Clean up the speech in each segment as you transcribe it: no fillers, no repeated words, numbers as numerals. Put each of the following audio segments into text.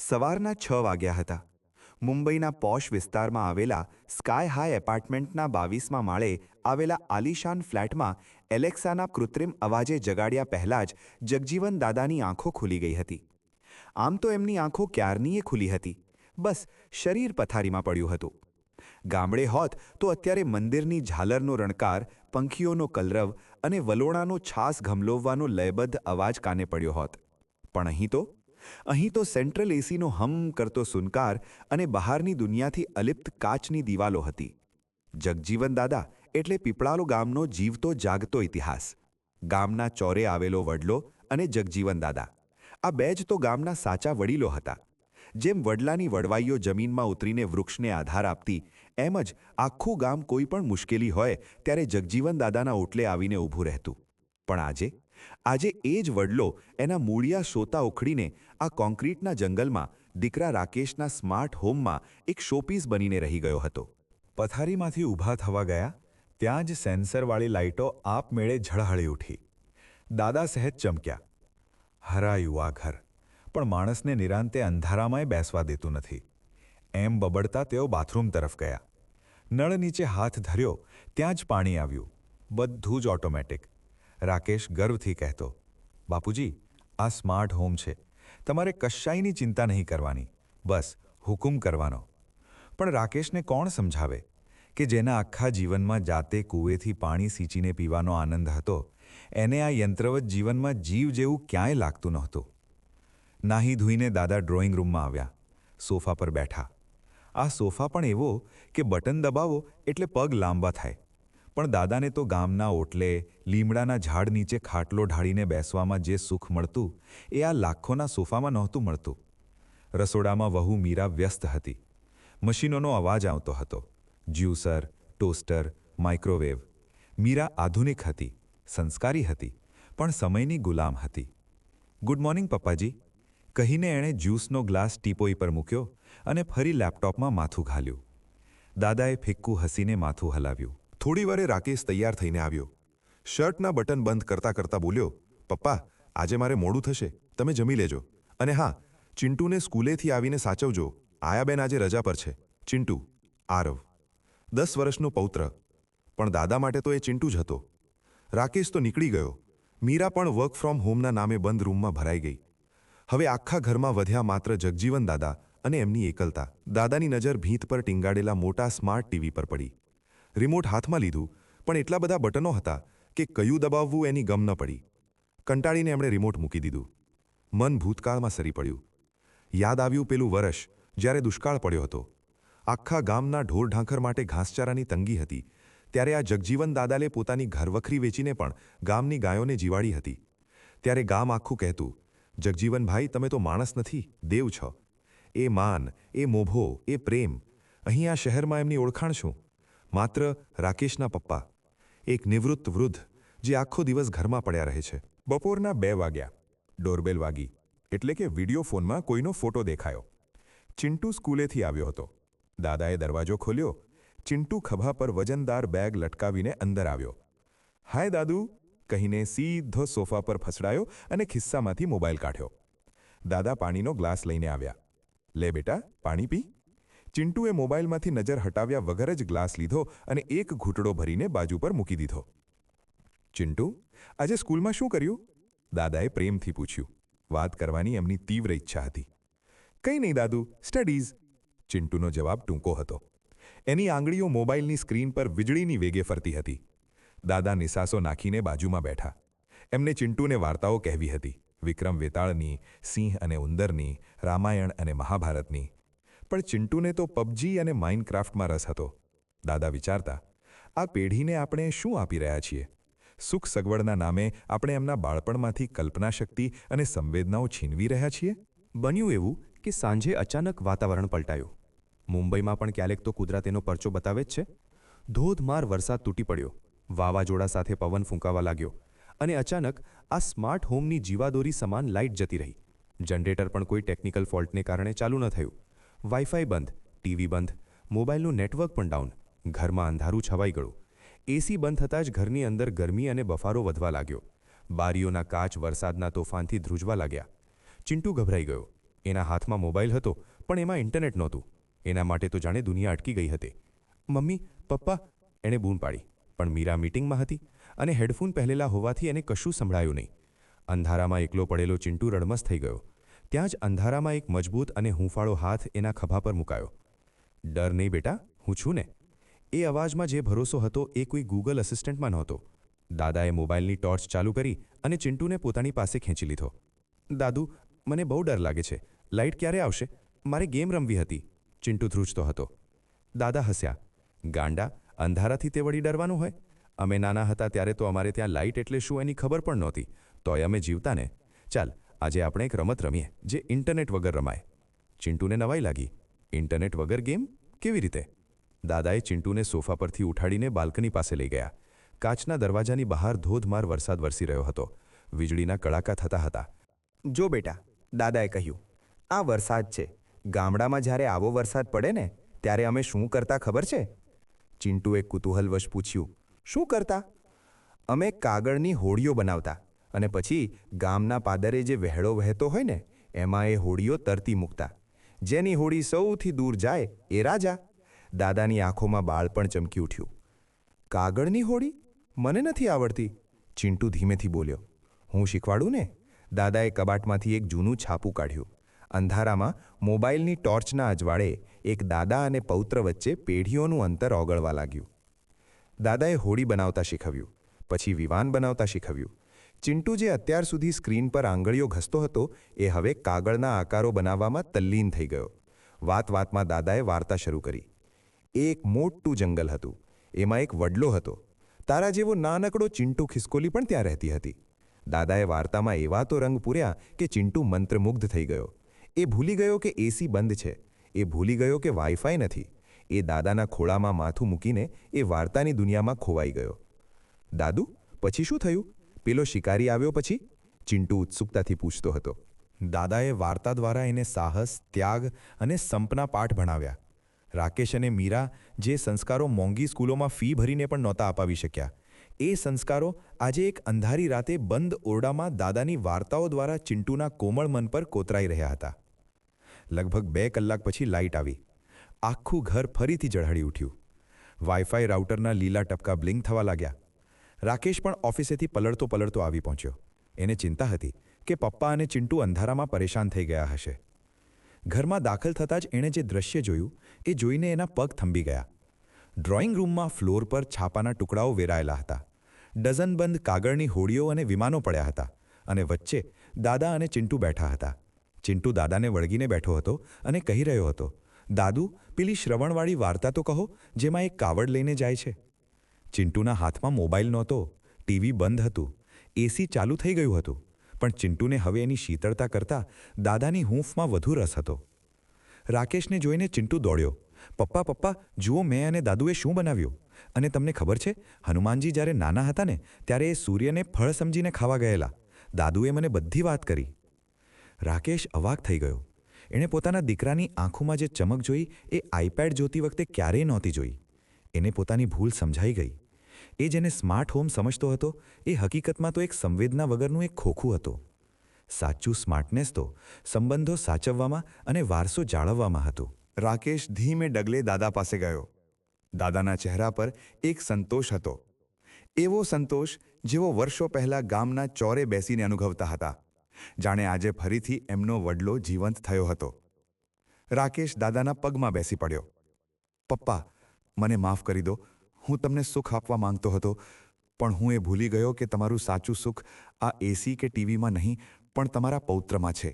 સવારના 6 વાગ્યા હતા. મુંબઈના પોશ વિસ્તારમાં આવેલા સ્કાય હાઈ એપાર્ટમેન્ટના 22મા માળે આવેલા આલિશાન ફ્લેટમાં એલેક્સાના કૃત્રિમ અવાજે જગાડ્યા પહેલાં જ જગજીવન દાદાની આંખો ખુલી ગઈ હતી. આમ તો એમની આંખો ક્યારનીએ ખુલી હતી, બસ શરીર પથારીમાં પડ્યું હતું. ગામડે હોત તો અત્યારે મંદિરની ઝાલરનો રણકાર, પંખીઓનો કલરવ અને વલોણાનો છાસ ઘમલોવવાનો લયબદ્ધ અવાજ કાને પડ્યો હોત. પણ અહીં તો સેન્ટ્રલ એસીનો હમ કરતો સુનકાર અને બહારની દુનિયાથી અલિપ્ત કાચની દિવાલો હતી. જગજીવન દાદા એટલે પીપળાલો ગામનો જીવતો જાગતો ઇતિહાસ. ગામના ચોરે આવેલો વડલો અને જગજીવન દાદા, આ બે જ તો ગામના સાચા વડીલો હતા. જેમ વડલાની વડવાઈઓ જમીનમાં ઉતરીને વૃક્ષને આધાર આપતી, એમ જ આખું ગામ કોઈ પણ મુશ્કેલી હોય ત્યારે જગજીવન દાદાના ઓટલે આવીને ઊભું રહેતું. પણ આજે એ જ વડલો એના મૂળિયા સોતા ઉખડીને આ કોન્ક્રીટના જંગલમાં દીકરા રાકેશના સ્માર્ટ હોમમાં એક શોપીસ બનીને રહી ગયો હતો. પથારીમાંથી ઊભા થવા ગયા ત્યાં જ સેન્સરવાળી લાઇટો આપમેળે ઝળહળી ઉઠી. દાદા સહેજ ચમક્યા. હરાયું આ ઘર, પણ માણસને નિરાંતે અંધારામાંય બેસવા દેતું નથી. એમ બબડતા તેઓ બાથરૂમ તરફ ગયા. નળ નીચે હાથ ધર્યો ત્યાં જ પાણી આવ્યું. બધું જ ઓટોમેટિક. રાકેશ ગર્વથી કહેતો, બાપુજી, આ સ્માર્ટ હોમ છે. તમારે કશાયની ચિંતા નહીં કરવાની, બસ હુકુમ કરવાનો. પણ રાકેશને કોણ સમજાવે કે જેના આખા જીવનમાં જાતે કૂવેથી પાણી સિંચીને પીવાનો આનંદ હતો, એને આ યંત્રવત જીવનમાં જીવ જેવું ક્યાંય લાગતું નહોતું. નાહી ધોઈને દાદા ડ્રોઈંગ રૂમમાં આવ્યા. સોફા પર બેઠા. આ સોફા પણ એવો કે બટન દબાવો એટલે પગ લાંબા થાય. પણ દાદાને તો ગામના ઓટલે લીમડાના ઝાડ નીચે ખાટલો ઢાળીને બેસવામાં જે સુખ મળતું એ આ લાખોના સોફામાં નહોતું મળતું. રસોડામાં વહુ મીરા વ્યસ્ત હતી. મશીનોનો અવાજ આવતો હતો. Juicer, toaster, microwave. મીરા આધુનિક હતી, સંસ્કારી હતી, પણ સમયની ગુલામ હતી. ગુડ મોર્નિંગ પપ્પાજી કહીને એણે જ્યુસનો ગ્લાસ ટીપોઈ પર મૂક્યો અને ફરી લેપટોપમાં માથું ઘાલ્યું. દાદાએ ફિક્કું હસીને માથું હલાવ્યું. થોડી વારે રાકેશ તૈયાર થઈને આવ્યો. શર્ટના બટન બંધ કરતા કરતા બોલ્યો, પપ્પા, આજે મારે મોડું થશે, તમે જમી લેજો. અને હા, ચિંટુને સ્કૂલેથી આવીને સાચવજો. આયાબેન આજે રજા પર છે. ચિંટુ, આરવ. 10 વર્ષનો પૌત્ર. પણ દાદા માટે તો એ ચિંટુ જ હતો. રાકેશ તો નીકળી ગયો. મીરા પણ વર્ક ફ્રોમ હોમના નામે બંધ રૂમમાં ભરાઈ ગઈ. હવે આખા ઘરમાં વધ્યા માત્ર જગજીવન દાદા અને એમની એકલતા. દાદાની નજર ભીંત પર ટીંગાડેલા મોટા સ્માર્ટ ટીવી પર પડી. રિમોટ હાથમાં લીધું, પણ એટલા બધા બટનો હતા કે કયું દબાવવું એની ગમ ન પડી. કંટાળીને એમણે રિમોટ મૂકી દીધું. મન ભૂતકાળમાં સરી પડ્યું. યાદ આવ્યું પેલું વર્ષ જ્યારે દુષ્કાળ પડ્યો હતો. આખા ગામના ઢોરઢાંખર માટે ઘાસચારાની તંગી હતી. ત્યારે આ જગજીવન દાદાએ પોતાની ઘરવખરી વેચીને પણ ગામની ગાયોને જીવાડી હતી. ત્યારે ગામ આખું કહેતું, જગજીવનભાઈ, તમે તો માણસ નથી, દેવ છો. એ માન, એ મોભો, એ પ્રેમ, અહીં આ શહેરમાં એમની ઓળખાણ શું? માત્ર રાકેશના પપ્પા, એક નિવૃત્ત વૃદ્ધ જે આખો દિવસ ઘરમાં પડ્યા રહે છે. બપોરના 2 વાગ્યા. ડોરબેલ વાગી એટલે કે વિડીયો ફોનમાં કોઈનો ફોટો દેખાયો. ચિંટુ સ્કૂલેથી આવ્યો હતો. દાદાએ દરવાજો ખોલ્યો. ચિંટુ ખભા પર વજનદાર બેગ લટકાવીને અંદર આવ્યો. હાય દાદુ કહીને સીધો સોફા પર ફસડાયો અને ખિસ્સામાંથી મોબાઈલ કાઢ્યો. દાદા પાણીનો ગ્લાસ લઈને આવ્યા. લે બેટા, પાણી પી. ચિંટુએ મોબાઈલમાંથી નજર હટાવ્યા વગર જ ગ્લાસ લીધો અને એક ઘૂંટડો ભરીને બાજુ પર મૂકી દીધો. ચિંટુ, આજે સ્કૂલમાં શું કર્યું? દાદાએ પ્રેમથી પૂછ્યું. વાત કરવાની એમની તીવ્ર ઈચ્છા હતી. કંઈ નહીં દાદુ, સ્ટડીઝ. ચિંટુનો જવાબ ટૂંકો હતો. એની આંગળીઓ મોબાઈલની સ્ક્રીન પર વીજળીની વેગે ફરતી હતી. દાદા નિસાસો નાખીને બાજુમાં બેઠા. એમને ચિંટુને વાર્તાઓ કહેવી હતી. વિક્રમ વેતાળની, સિંહ અને ઉંદરની, રામાયણ અને મહાભારતની. પણ ચિંટુને તો પબજી અને માઇનક્રાફ્ટમાં રસ હતો. દાદા વિચારતા, આ પેઢીને આપણે શું આપી રહ્યા છીએ? સુખ સગવડના નામે આપણે એમના બાળપણમાંથી કલ્પનાશક્તિ અને સંવેદનાઓ છીનવી રહ્યા છીએ? બન્યું એવું કે સાંજે અચાનક વાતાવરણ પલટાયું. મુંબઈમાં પણ ક્યારેક તો કુદરત એનો પરચો બતાવે જ છે. ધોધમાર વરસાદ તૂટી પડ્યો. વાવાઝોડા સાથે પવન ફૂંકાવા લાગ્યો. અને અચાનક આ સ્માર્ટ હોમની જીવાદોરી સમાન લાઇટ જતી રહી. જનરેટર પણ કોઈ ટેકનિકલ ફોલ્ટને કારણે ચાલુ ન થયું. વાઇફાઈ બંધ, ટીવી બંધ, મોબાઈલનું નેટવર્ક પણ ડાઉન. ઘરમાં અંધારું છવાઈ ગયું. એસી બંધ થતાં જ ઘરની અંદર ગરમી અને બફારો વધવા લાગ્યો. બારીઓના કાચ વરસાદના તોફાનથી ધ્રુજવા લાગ્યા. ચિંટુ ગભરાઈ ગયો. એના હાથમાં મોબાઈલ હતો, પણ એમાં ઇન્ટરનેટ નહોતું. એના માટે તો જાણે દુનિયા અટકી ગઈ હતી. મમ્મી, પપ્પા, એણે બૂમ પાડી, પણ મીરા મીટિંગમાં હતી અને હેડફોન પહેરેલા હોવાથી એને કશું સંભળાયું નહીં. અંધારામાં એકલો પડેલો ચિંટુ રડમસ થઈ ગયો. ત્યાં જ અંધારામાં એક મજબૂત અને હૂંફાળો હાથ એના ખભા પર મુકાયો. ડર નહીં બેટા, હું છું ને. એ અવાજમાં જે ભરોસો હતો એ કોઈ ગૂગલ અસિસ્ટન્ટમાં નહોતો. દાદાએ મોબાઈલની ટોર્ચ ચાલુ કરી અને ચિંટુને પોતાની પાસે ખેંચી લીધો. દાદુ, મને બહુ ડર લાગે છે. લાઇટ ક્યારે આવશે? મારે ગેમ રમવી હતી. ચિંટુ ધ્રુજતો હતો. દાદા હસ્યા. ગાંડા, અંધારાથી તે વળી ડરવાનું હોય? અમે નાના હતા ત્યારે તો અમારે ત્યાં લાઇટ એટલે શું એની ખબર પણ નહોતી. તોય અમે જીવતા ને. ચાલ, આજે આપણે એક રમત રમીએ જે ઇન્ટરનેટ વગર રમાય. ચિંટુને નવાઈ લાગી. ઇન્ટરનેટ વગર ગેમ? કેવી રીતે? દાદાએ ચિંટુને સોફા પરથી ઉઠાડીને બાલ્કની પાસે લઈ ગયા. કાચના દરવાજાની બહાર ધોધમાર વરસાદ વરસી રહ્યો હતો. વીજળીના કડાકા થતા હતા. જો બેટા, દાદાએ કહ્યું, આ વરસાદ છે. ગામડામાં જ્યારે આવો વરસાદ પડે ને ત્યારે અમે શું કરતા ખબર છે? ચિંટુએ કુતૂહલવશ પૂછ્યું. શું કરતા? અમે કાગળની હોડીઓ બનાવતા અને પછી ગામના પાદરે જે વહેડો વહેતો હોય ને એમાં એ હોડીઓ તરતી મૂકતા. જેની હોડી સૌથી દૂર જાય એ રાજા. દાદાની આંખોમાં બાળપણ ચમકી ઉઠ્યું. કાગળની હોડી? મને નથી આવડતી. ચિંટુ ધીમેથી બોલ્યો. હું શીખવાડું ને. દાદાએ કબાટમાંથી એક જૂનું છાપું કાઢ્યું. અંધારામાં મોબાઈલની ટોર્ચના અજવાળે એક દાદા અને પૌત્ર વચ્ચે પેઢીઓનું અંતર ઓગળવા લાગ્યું. દાદાએ હોડી બનાવતા શીખવ્યું, પછી વિમાન બનાવતા શીખવ્યું. ચિંટુ જે અત્યાર સુધી સ્ક્રીન પર આંગળીઓ ઘસતો હતો એ હવે કાગળના આકારો બનાવવામાં તલ્લીન થઈ ગયો. વાત વાતમાં દાદાએ વાર્તા શરૂ કરી. એક મોટું જંગલ હતું. એમાં એક વડલો હતો. તારા જેવો નાનકડો ચિંટુ ખિસકોલી પણ ત્યાં રહેતી હતી. દાદાએ વાર્તામાં એવા તો રંગ પૂર્યા કે ચિંટુ મંત્રમુગ્ધ થઈ ગયો. એ ભૂલી ગયો કે એસી બંધ છે. એ ભૂલી ગયો કે વાઈફાઈ નથી. એ દાદાના ખોળામાં માથું મૂકીને એ વાર્તાની દુનિયામાં ખોવાઈ ગયો. દાદુ, પછી શું થયું? પેલો શિકારી આવ્યો પછી? ચિંટુ ઉત્સુકતાથી પૂછતો હતો. દાદાએ વાર્તા દ્વારા એને સાહસ, ત્યાગ અને સંપના પાઠ ભણાવ્યા. રાકેશ અને મીરા જે સંસ્કારો મોંઘી સ્કૂલોમાં ફી ભરીને પણ નહોતા અપાવી શક્યા, એ સંસ્કારો આજે એક અંધારી રાતે બંધ ઓરડામાં દાદાની વાર્તાઓ દ્વારા ચિંટુના કોમળ મન પર કોતરાઈ રહ્યા હતા. લગભગ 2 કલાક પછી લાઇટ આવી. આખું ઘર ફરીથી ઝળહળી ઉઠ્યું. વાઈફાઈ રાઉટરના લીલા ટપકા બ્લિંક થવા લાગ્યા. રાકેશ પણ ઓફિસેથી પલળતો પલળતો આવી પહોંચ્યો. એને ચિંતા હતી કે પપ્પા અને ચિંટુ અંધારામાં પરેશાન થઈ ગયા હશે. ઘરમાં દાખલ થતાં જ એણે જે દૃશ્ય જોયું એ જોઈને એના પગ થંભી ગયા. ડ્રોઈંગ રૂમમાં ફ્લોર પર છાપાના ટુકડાઓ વેરાયેલા હતા. ડઝનબંધ કાગળની હોડીઓ અને વિમાનો પડ્યા હતા અને વચ્ચે દાદા અને ચિંટુ બેઠા હતા. ચિંટુ દાદાને વળગીને બેઠો હતો અને કહી રહ્યો હતો, દાદુ, પેલી શ્રવણવાળી વાર્તા તો કહો જેમાં એક કાવડ લઈને જાય છે. ચિંટુના હાથમાં મોબાઈલ નહોતો. ટીવી બંધ હતું. એસી ચાલુ થઈ ગયું હતું. પણ ચિંટુને હવે એની શીતળતા કરતાં દાદાની હૂંફમાં વધુ રસ હતો. રાકેશને જોઈને ચિંટુ દોડ્યો. પપ્પા, પપ્પા, જુઓ મેં અને દાદુએ શું બનાવ્યું. અને તમને ખબર છે, હનુમાનજી જ્યારે નાના હતા ને ત્યારે એ સૂર્યને ફળ સમજીને ખાવા ગયેલા. દાદુએ મને બધી વાત કરી. રાકેશ અવાક થઈ ગયો. એણે પોતાના દીકરાની આંખોમાં જે ચમક જોઈ એ આઈપેડ જોતી વખતે ક્યારેય નહોતી જોઈ. એને પોતાની ભૂલ સમજાઈ ગઈ. એ જેને સ્માર્ટ હોમ સમજતો હતો એ હકીકતમાં તો એક સંવેદના વગરનું એક ખોખું હતો. સાચું સ્માર્ટનેસ તો સંબંધો સાચવવામાં અને વારસો જાળવવામાં હતું. રાકેશ ધીમે ડગલે દાદા પાસે ગયો. દાદાના ચહેરા પર એક સંતોષ હતો. એવો સંતોષ જેવો વર્ષો પહેલાં ગામના ચોરે બેસીને અનુભવતા હતા. જાણે આજે ફરીથી એમનો વડલો જીવંત થયો હતો. રાકેશ દાદાના પગમાં બેસી પડ્યો. પપ્પા, મને માફ કરી દો. હું તમને સુખ આપવા માંગતો હતો, પણ હું એ ભૂલી ગયો કે તમારું સાચું સુખ આ એસી કે ટીવીમાં નહીં પણ તમારા પૌત્રમાં છે.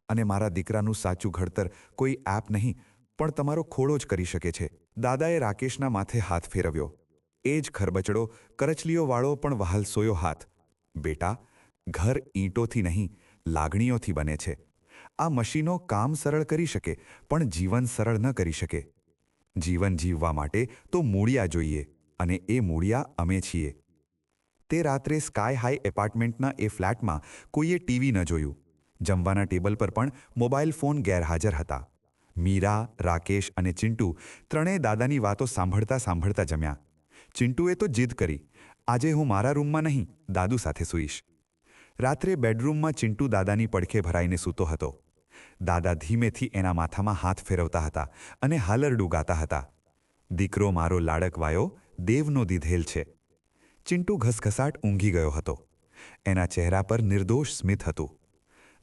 અને મારા દીકરાનું સાચું ઘડતર કોઈ એપ નહીં પણ તમારો ખોળો જ કરી શકે છે. દાદાએ રાકેશના માથે હાથ ફેરવ્યો. એ જ ખરબચડો, કરચલીઓવાળો પણ વહાલસોયો હાથ. બેટા, ઘર ઈંટોથી નહીં, લાગણીઓથી બને છે. આ મશીનો કામ સરળ કરી શકે પણ જીવન સરળ ન કરી શકે. જીવન જીવવા માટે તો મૂળિયા જોઈએ, અને એ મૂળિયા અમે છીએ. તે રાત્રે સ્કાય હાઈ એપાર્ટમેન્ટના એ ફ્લેટમાં કોઈએ ટીવી ન જોયું. જમવાના ટેબલ પર પણ મોબાઈલ ફોન ગેરહાજર હતા. મીરા, રાકેશ અને ચિંટુ ત્રણેય દાદાની વાતો સાંભળતા સાંભળતા જમ્યા. ચિંટુએ તો જીદ કરી, આજે હું મારા રૂમમાં નહીં, દાદુ સાથે સૂઈશ. રાત્રે બેડરૂમમાં ચિંટુ દાદાની પડખે ભરાઈને સૂતો હતો. દાદા ધીમેથી એના માથામાં હાથ ફેરવતા હતા અને હાલરડું ગાતા હતા. દીકરો મારો લાડકવાયો દેવનો દીધેલ છે. ચિંટુ ઘસઘસાટ ઊંઘી ગયો હતો. એના ચહેરા પર નિર્દોષ સ્મિત હતું.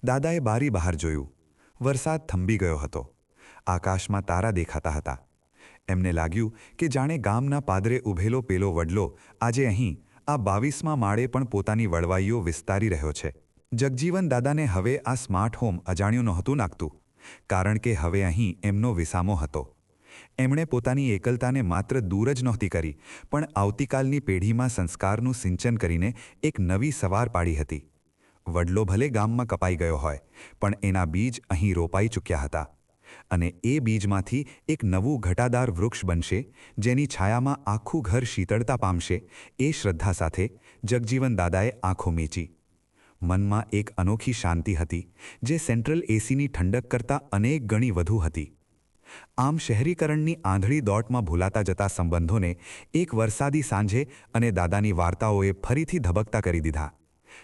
દાદાએ બારી બહાર જોયું. વરસાદ થંભી ગયો હતો. આકાશમાં તારા દેખાતા હતા. એમને લાગ્યું કે જાણે ગામના પાદરે ઊભેલો પેલો વડલો આજે અહીં આ 22મા માળે પણ પોતાની વળવાઈઓ વિસ્તારી રહ્યો છે. જગજીવન દાદાને હવે આ સ્માર્ટ હોમ અજાણ્યું નહોતું લાગતું, કારણ કે હવે અહીં એમનો વિસામો હતો. એમણે પોતાની એકલતાને માત્ર દૂર જ નહોતી કરી, પણ આવતીકાલની પેઢીમાં સંસ્કારનું સિંચન કરીને એક નવી સવાર પાડી હતી. વડલો ભલે ગામમાં કપાઈ ગયો હોય, પણ એના બીજ અહીં રોપાઈ ચૂક્યા હતા. અને એ બીજમાંથી એક નવું ઘટાદાર વૃક્ષ બનશે, જેની છાયામાં આખું ઘર શીતળતા પામશે. એ શ્રદ્ધા સાથે જગજીવન દાદાએ આંખો મીચી. મનમાં એક અનોખી શાંતિ હતી, જે સેન્ટ્રલ એસીની ઠંડક કરતાં અનેક ગણી વધુ હતી. આમ શહેરીકરણની આંધળી દોટમાં ભૂલાતા જતા સંબંધોને એક વરસાદી સાંજે અને દાદાની વાર્તાઓએ ફરીથી ધબકતા કરી દીધા.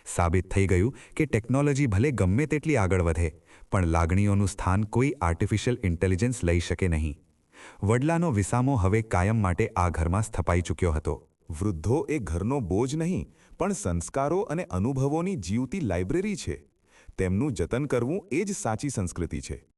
સાબિત થઈ ગયું કે ટેકનોલોજી ભલે ગમે તેટલી આગળ વધે, પણ લાગણીઓનું સ્થાન કોઈ આર્ટિફિશિયલ ઇન્ટેલિજન્સ લઈ શકે નહીં. વડલાનો વિસામો હવે કાયમ માટે આ ઘરમાં સ્થપાઈ ચૂક્યો હતો. વૃદ્ધો એ ઘરનો બોજ નહીં, પણ સંસ્કારો અને અનુભવોની જીવતી લાઇબ્રેરી છે. તેમનું જતન કરવું એ જ સાચી સંસ્કૃતિ છે.